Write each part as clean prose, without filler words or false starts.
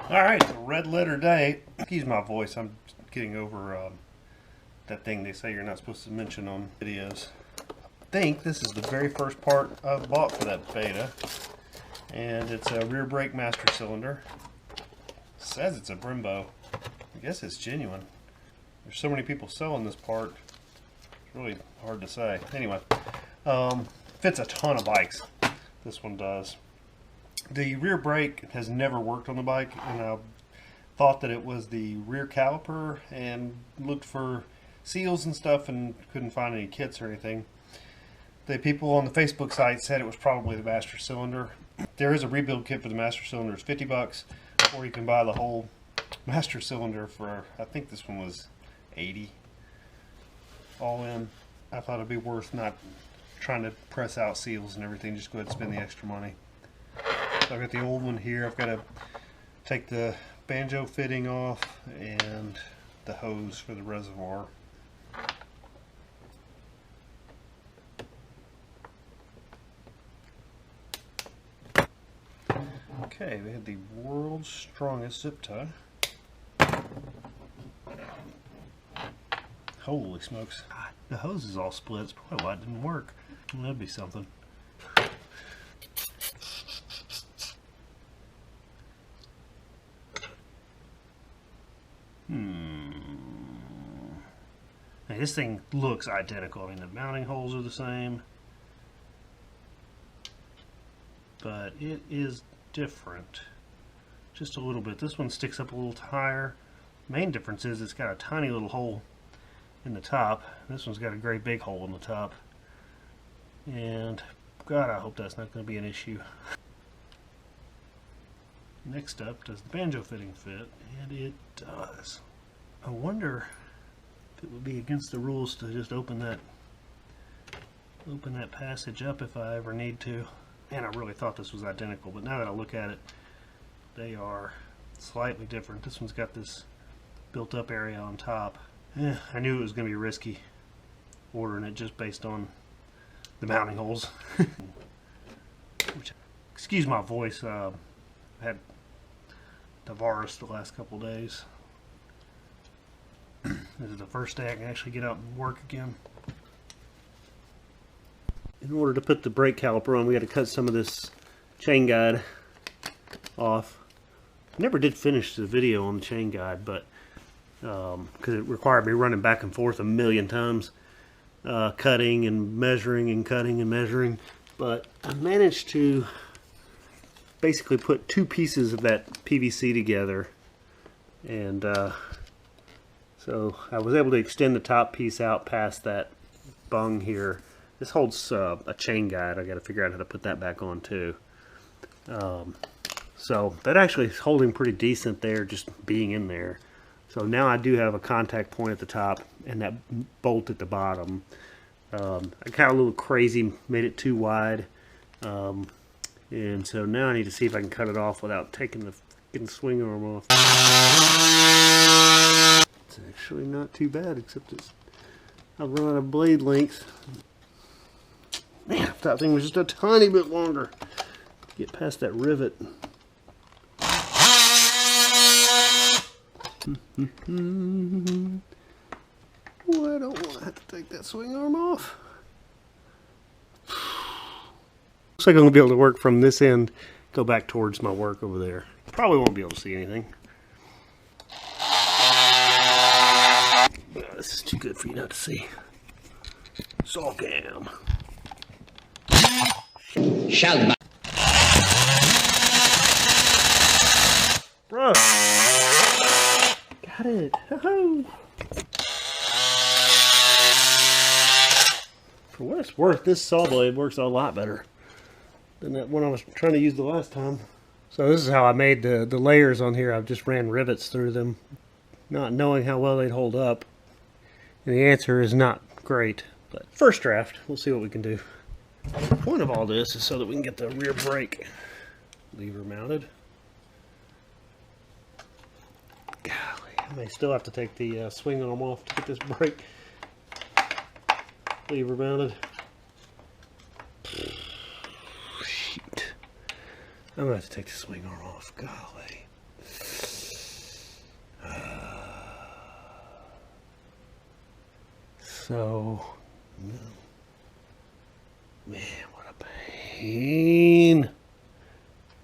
Alright, red letter day. Excuse my voice, I'm getting over that thing they say you're not supposed to mention on videos. I think this is the very first part I've bought for that Beta. And it's a rear brake master cylinder. It says it's a Brembo. I guess it's genuine. There's so many people selling this part. It's really hard to say. Anyway, fits a ton of bikes. This one does. The rear brake has never worked on the bike, and I thought that it was the rear caliper and looked for seals and stuff and couldn't find any kits or anything. The people on the Facebook site said it was probably the master cylinder. There is a rebuild kit for the master cylinder. It's 50 bucks, or you can buy the whole master cylinder for, I think this one was 80 all in. I thought it'd be worth not trying to press out seals and everything, just go ahead and spend the extra money. So I've got the old one here. I've got to take the banjo fitting off and the hose for the reservoir. Okay, we had the world's strongest zip tie. Holy smokes. The hose is all split. It's probably why it didn't work. Well, that'd be something. Now, this thing looks identical. I mean, the mounting holes are the same, but it is different just a little bit. This one sticks up a little higher. Main difference is it's got a tiny little hole in the top. This one's got a great big hole in the top, and God, I hope that's not going to be an issue. Next up, does the banjo fitting fit? And it does. I wonder if it would be against the rules to just open that passage up if I ever need to. Man, I really thought this was identical, but now that I look at it, they are slightly different. This one's got this built up area on top. I knew it was going to be risky ordering it just based on the mounting holes. Excuse my voice, I had the virus the last couple days. This is the first day I can actually get out and work again. In order to put the brake caliper on, we got to cut some of this chain guide off. I never did finish the video on the chain guide, but because it required me running back and forth a million times, cutting and measuring and cutting and measuring. But I managed to basically put two pieces of that PVC together, and so I was able to extend the top piece out past that bung here. This holds a chain guide. I got to figure out how to put that back on too. So that actually is holding pretty decent there, just being in there. So now I do have a contact point at the top and that bolt at the bottom. I got a little crazy, made it too wide. And so now I need to see if I can cut it off without taking the swing arm off. It's actually not too bad, except I've run out of blade length. Man, if that thing was just a tiny bit longer to get past that rivet. Well, I don't want to have to take that swing arm off. Looks like I'm going to be able to work from this end, go back towards my work over there. Probably won't be able to see anything. This is too good for you not to see. Saw cam. Shall Bro. Got it. For what it's worth, this saw blade works a lot better than that one I was trying to use the last time. So this is how I made the layers on here. I've just ran rivets through them, not knowing how well they'd hold up. And the answer is not great, but first draft, we'll see what we can do. The point of all this is so that we can get the rear brake lever mounted. Golly, I may still have to take the swing arm off to get this brake lever mounted. Shoot. I'm going to have to take the swing arm off. Golly. So, man, what a pain.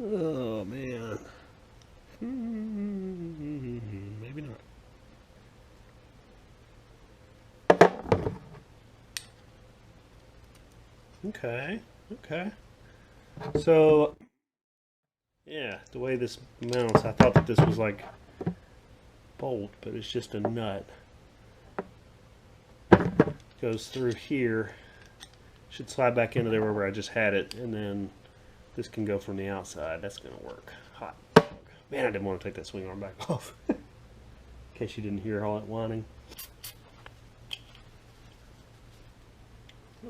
Oh, man. Maybe not. Okay, okay. So, yeah, the way this mounts, I thought that this was like bolt, but it's just a nut. Goes through here. Should slide back into there where I just had it, and then this can go from the outside. That's gonna work. Hot dog. Man, I didn't want to take that swing arm back off. In case you didn't hear all that whining.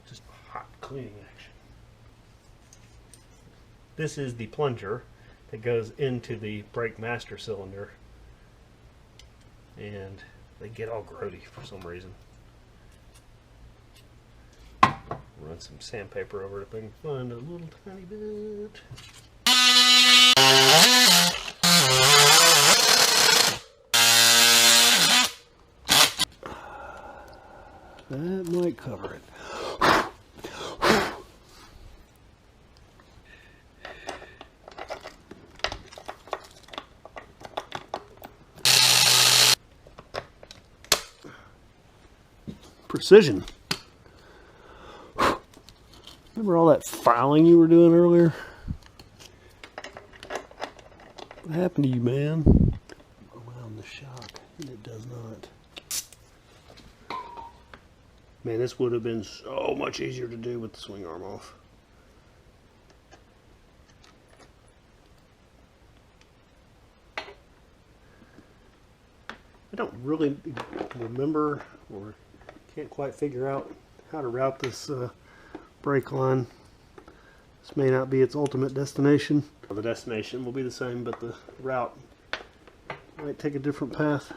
Just hot cleaning action. This is the plunger that goes into the brake master cylinder, and they get all grody for some reason. Run some sandpaper over it if I can find a little tiny bit. That might cover it. Precision. Remember all that filing you were doing earlier? What happened to you, man? Around the shock, and it does not. Man, this would have been so much easier to do with the swing arm off. I don't really remember or can't quite figure out how to route this brake line. This may not be its ultimate destination. The destination will be the same, but the route might take a different path.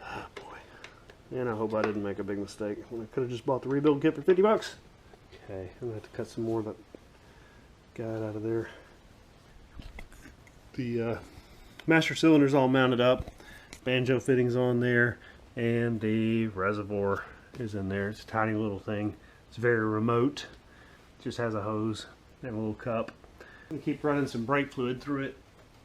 Oh boy. And I hope I didn't make a big mistake when I could have just bought the rebuild kit for 50 bucks. Okay, I'm gonna have to cut some more of that guide out of there. The master cylinder's all mounted up. Banjo fittings on there, and the reservoir is in there. It's a tiny little thing. It's very remote. It just has a hose and a little cup. I'm gonna keep running some brake fluid through it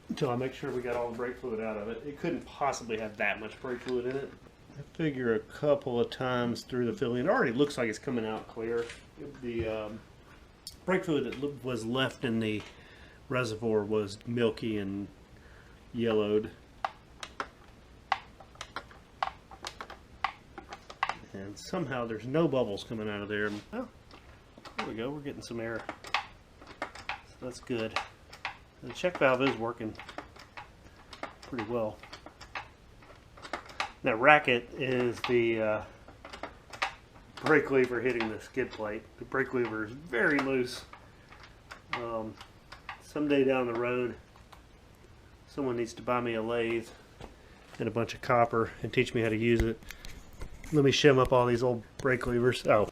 until I make sure we got all the brake fluid out of it. It couldn't possibly have that much brake fluid in it. I figure a couple of times through the filling, it already looks like it's coming out clear. The brake fluid that was left in the reservoir was milky and yellowed. And somehow there's no bubbles coming out of there. Oh, there we go. We're getting some air. So that's good. The check valve is working pretty well. That racket is the brake lever hitting the skid plate. The brake lever is very loose. Someday down the road, someone needs to buy me a lathe and a bunch of copper and teach me how to use it. Let me shim up all these old brake levers. Oh.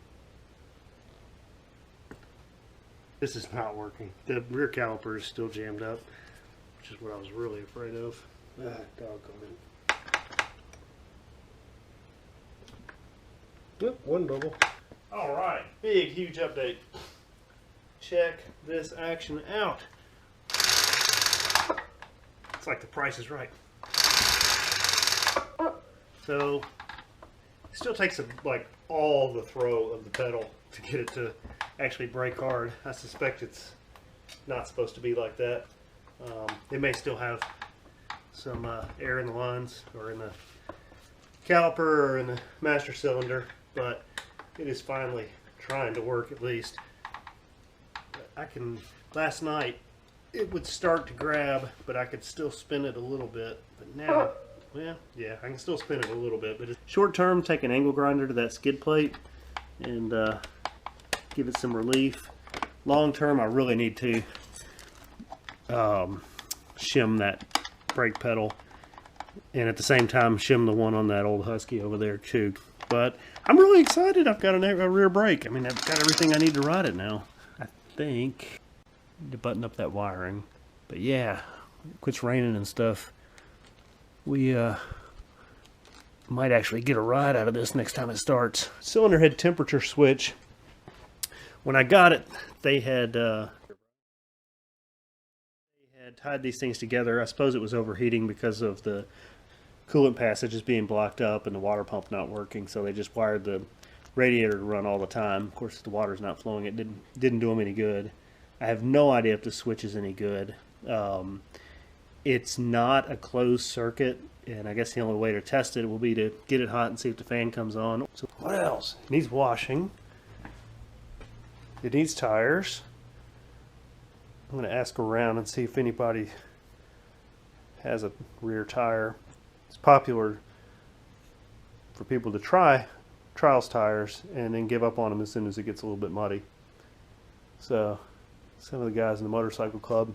This is not working. The rear caliper is still jammed up, which is what I was really afraid of. Ah, doggone it. Yep, one bubble. Alright, big, huge update. Check this action out. It's like the Price is Right. So, it still takes like all the throw of the pedal to get it to actually brake hard. I suspect it's not supposed to be like that. It may still have some air in the lines or in the caliper or in the master cylinder, but it is finally trying to work at least. Last night it would start to grab, but I could still spin it a little bit. But now, well, yeah, I can still spin it a little bit. But short term, take an angle grinder to that skid plate and give it some relief. Long term, I really need to shim that brake pedal, and at the same time shim the one on that old Husky over there too. But I'm really excited. I've got a rear brake. I mean, I've got everything I need to ride it now. I think I need to button up that wiring. But yeah, it quits raining and stuff. We Might actually get a ride out of this next time it starts. Cylinder head temperature switch. When I got it, they had tied these things together. I suppose it was overheating because of the coolant passages being blocked up and the water pump not working, so they just wired the radiator to run all the time. Of course, if the water's not flowing, it didn't do them any good. I have no idea if the switch is any good. It's not a closed circuit, and I guess the only way to test it will be to get it hot and see if the fan comes on. So what else? It needs washing. It needs tires. I'm going to ask around and see if anybody has a rear tire. It's popular for people to try trials tires and then give up on them as soon as it gets a little bit muddy. So some of the guys in the motorcycle club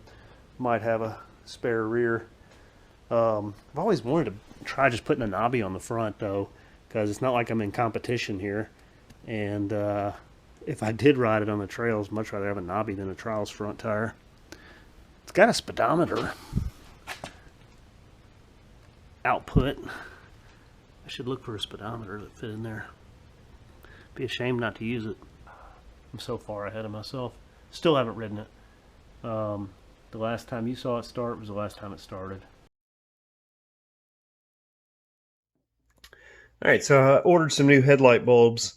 might have a spare rear. I've always wanted to try just putting a knobby on the front though, because it's not like I'm in competition here. And if I did ride it on the trails, I'd much rather have a knobby than a trials front tire. It's got a speedometer output. I should look for a speedometer that fit in there. Be a shame not to use it. I'm so far ahead of myself. Still haven't ridden it. The last time you saw it start was the last time it started. Alright, so I ordered some new headlight bulbs.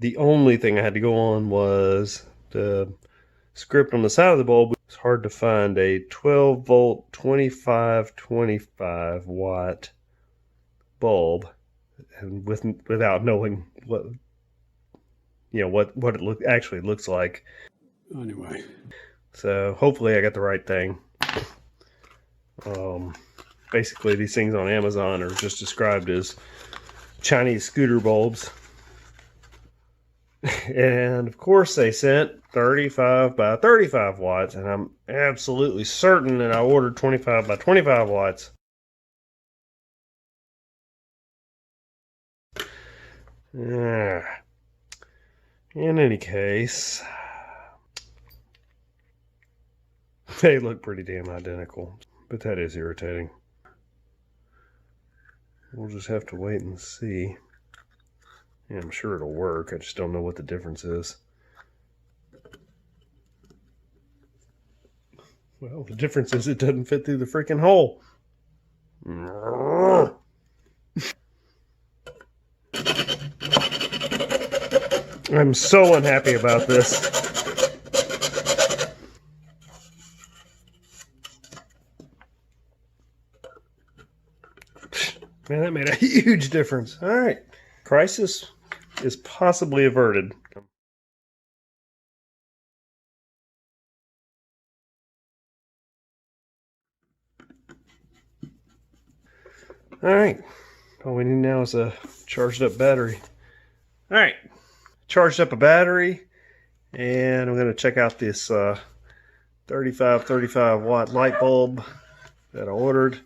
The only thing I had to go on was the script on the side of the bulb. It's hard to find a 12 volt 25 watt bulb without knowing what it actually looks like. Anyway, so hopefully I got the right thing. Basically these things on Amazon are just described as Chinese scooter bulbs. And of course they sent 35 by 35 watts, and I'm absolutely certain that I ordered 25 by 25 watts. In any case, they look pretty damn identical, but that is irritating. We'll just have to wait and see. Yeah, I'm sure it'll work. I just don't know what the difference is. Well, the difference is it doesn't fit through the freaking hole. I'm so unhappy about this. Man, that made a huge difference. All right. Crisis is possibly averted. All right. All we need now is a charged up battery. All right. Charged up a battery, and I'm going to check out this 35 watt light bulb that I ordered.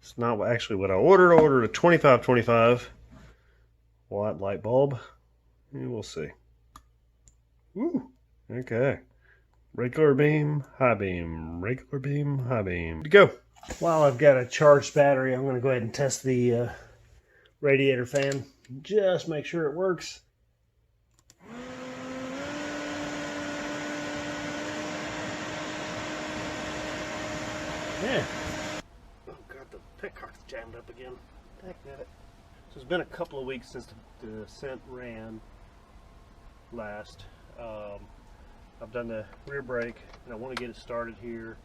It's not actually what I ordered. I ordered a 25 watt light bulb, and we'll see. Woo. Okay. Regular beam, high beam, regular beam, high beam. Good to go. While I've got a charged battery, I'm going to go ahead and test the radiator fan. Just make sure it works. Yeah. Oh god, the pit cart's jammed up again. Heck it. So it's been a couple of weeks since the Synt ran last. I've done the rear brake, and I want to get it started here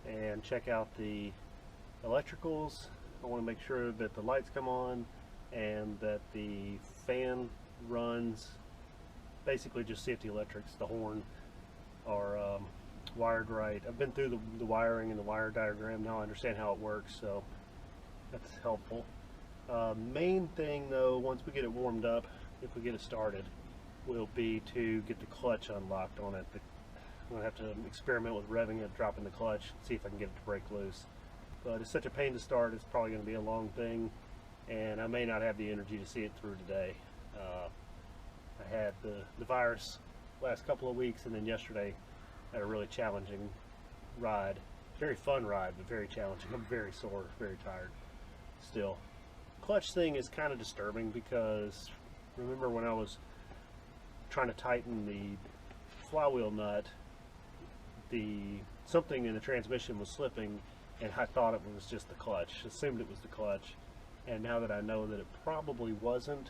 and check out the electricals. I want to make sure that the lights come on and that the fan runs. Basically just see if the electrics, the horn, are wired right. I've been through the wiring and the wire diagram. Now I understand how it works, so that's helpful. Main thing though, once we get it warmed up, if we get it started, will be to get the clutch unlocked on it. I'm going to have to experiment with revving it, dropping the clutch, see if I can get it to break loose. But it's such a pain to start, it's probably going to be a long thing, and I may not have the energy to see it through today. I had the virus last couple of weeks, and then yesterday I had a really challenging ride. Very fun ride, but very challenging. I'm very sore, very tired still. clutch thing is kind of disturbing because remember when I was trying to tighten the flywheel nut, something in the transmission was slipping, and I thought it was just the clutch. Assumed it was the clutch, and now that I know that it probably wasn't,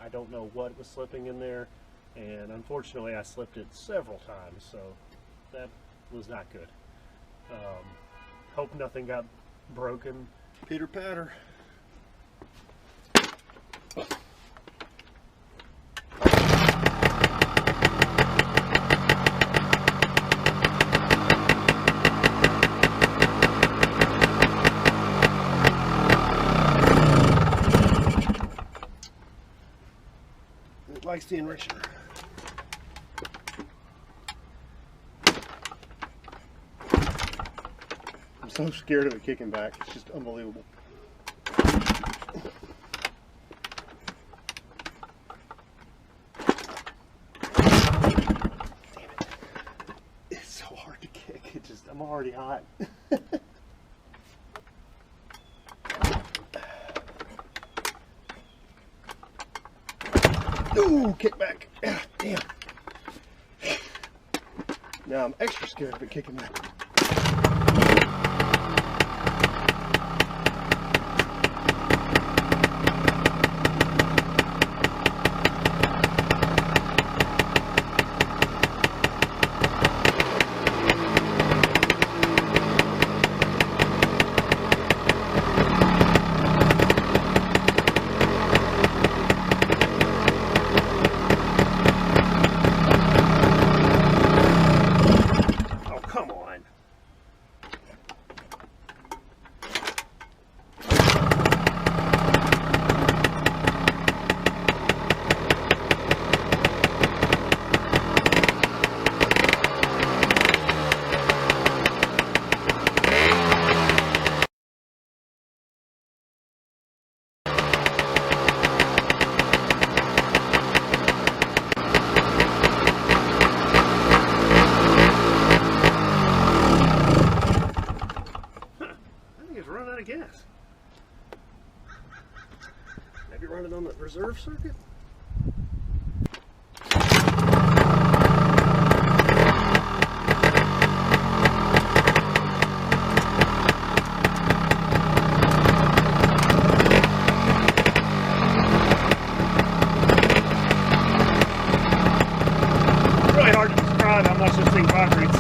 I don't know what was slipping in there, and unfortunately I slipped it several times, so that was not good. Hope nothing got broken. Peter Patter. It likes the enricher. I'm so scared of it kicking back. It's just unbelievable. Damn it. It's so hard to kick. I'm already hot. Ooh, kick back. Ah, damn. Now I'm extra scared of it kicking back. Gas. Maybe run it on the reserve circuit? It's really hard to describe how much this thing vibrates.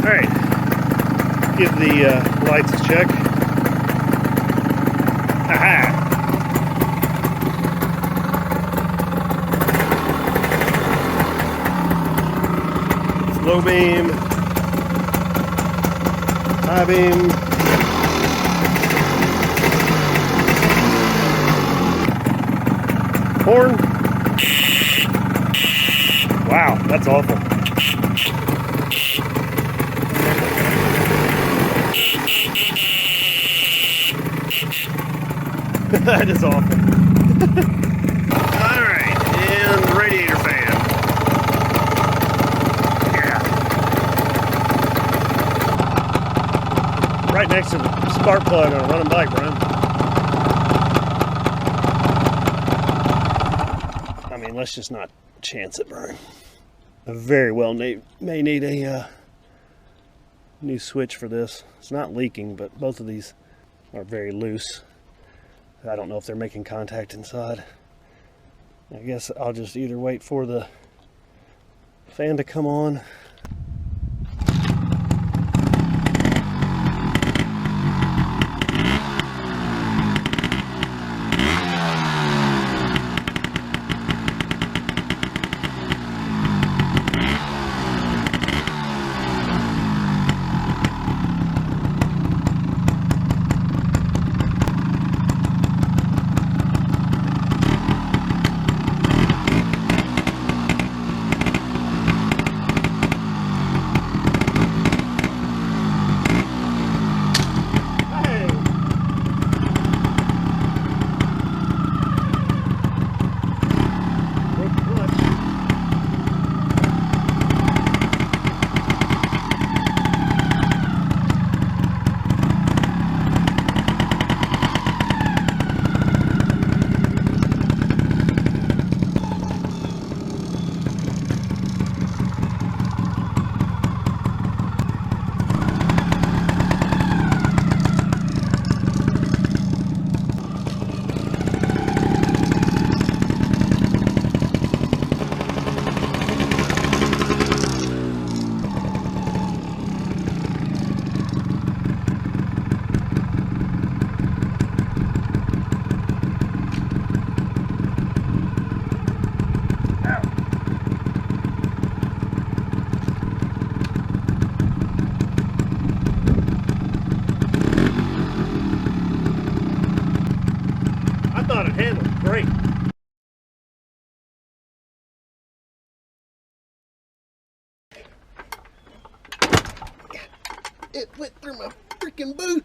Alright. Give the lights a check. Aha! It's low beam, high beam, horn. Wow, that's awful. That is awful. Alright, and the radiator fan. Yeah. Right next to the spark plug on a running bike, Brian. I mean, let's just not chance it, Brian. I very well may need a new switch for this. It's not leaking, but both of these are very loose. I don't know if they're making contact inside. I guess I'll just either wait for the fan to come on. It went through my freaking boot.